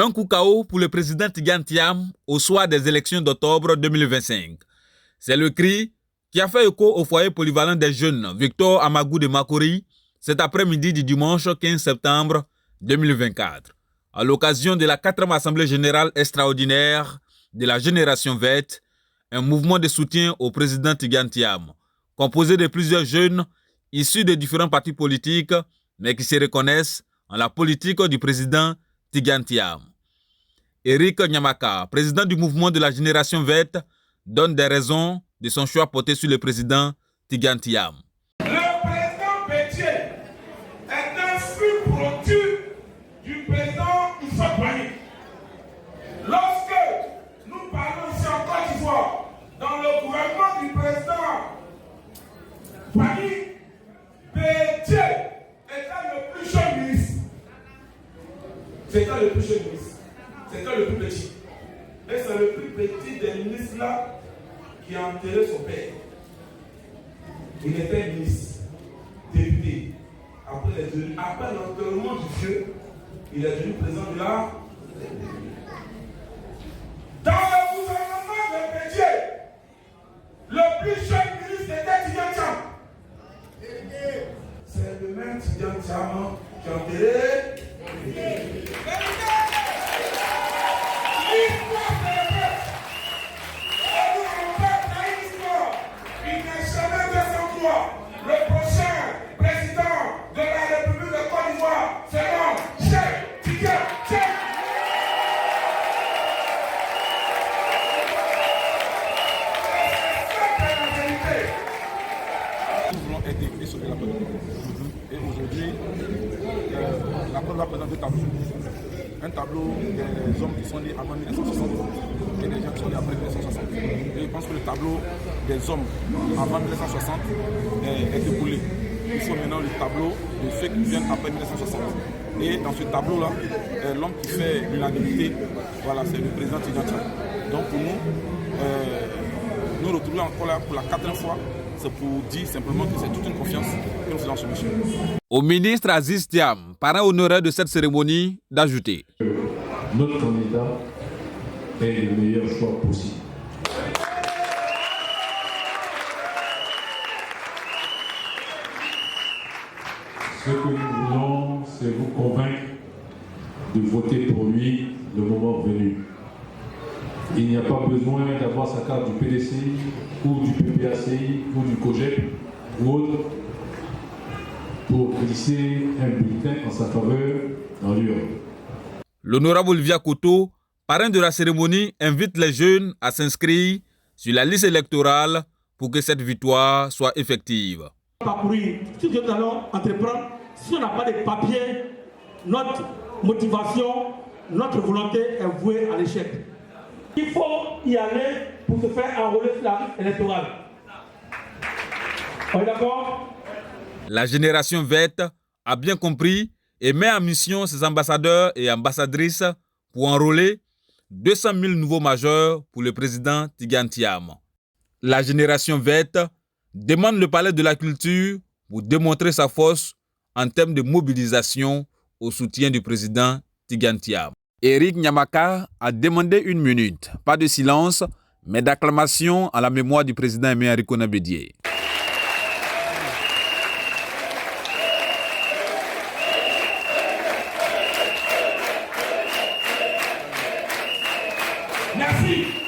Un coup KO pour le président Tidiane Thiam au soir des élections d'octobre 2025. C'est le cri qui a fait écho au foyer polyvalent des jeunes Victor Amagou de Makori cet après-midi du dimanche 15 septembre 2024, à l'occasion de la 4e Assemblée générale extraordinaire de la Génération verte, un mouvement de soutien au président Tidiane Thiam, composé de plusieurs jeunes issus de différents partis politiques, mais qui se reconnaissent en la politique du président Tidiane Thiam. Éric Nyamaka, président du mouvement de la Génération verte, donne des raisons de son choix porté sur le président Tidiane Thiam. Le président Bétier est un flux produit du président Issa Pagny. Lorsque nous parlons ici en Côte d'Ivoire, dans le gouvernement du président Pagny, Bétier était le plus jeune ministre. C'était le plus jeune ministre. C'était le plus petit. Et c'est le plus petit des ministres là qui a enterré son père. Il était ministre, député. Après l'enterrement du vieux, il est devenu président de la. Dans le gouvernement de Bédier, le plus jeune ministre était Tidiane Thiam. C'est le même Tidiane Thiam qui a enterré. Le prochain président de la République de Côte d'Ivoire sera Cheikh Tidiane Thiam. Nous voulons intégrer sur la politique. Et aujourd'hui, la preuve va présenter un tableau des hommes qui sont nés avant 1960 et des gens qui sont nés après 1960. Et je pense que le tableau des hommes avant 1960 est découlé. Il faut maintenant le tableau de ceux qui viennent après 1960. Et dans ce tableau-là, l'homme qui fait l'unanimité, voilà, c'est le président Tidiane Thiam. Donc pour nous, nous retrouvons encore là pour la 4e fois. C'est pour dire simplement que c'est toute une confiance que nous faisons sur monsieur. Au ministre Aziz Thiam, parrain honoraire de cette cérémonie, d'ajouter. Notre candidat est le meilleur choix possible. Ce que nous voulons, c'est vous convaincre de voter pour lui le moment venu. Il n'y a pas besoin d'avoir sa carte du PDCI ou du PPACI ou du COGEP ou autre pour glisser un bulletin en sa faveur dans l'urne. L'honorable Via Koto, parrain de la cérémonie, invite les jeunes à s'inscrire sur la liste électorale pour que cette victoire soit effective. Parcourir ce que nous allons entreprendre, si on n'a pas de papiers, notre motivation, notre volonté est vouée à l'échec. Il faut y aller pour se faire enrôler sur la liste électorale. On est d'accord? La Génération verte a bien compris et met en mission ses ambassadeurs et ambassadrices pour enrôler 200 000 nouveaux majeurs pour le président Tidiane Thiam. La Génération verte demande le palais de la culture pour démontrer sa force en termes de mobilisation au soutien du président Tidiane Thiam. Éric Nyamaka a demandé 1 minute, pas de silence, mais d'acclamation à la mémoire du président Aimé Arikona Bédié. Merci.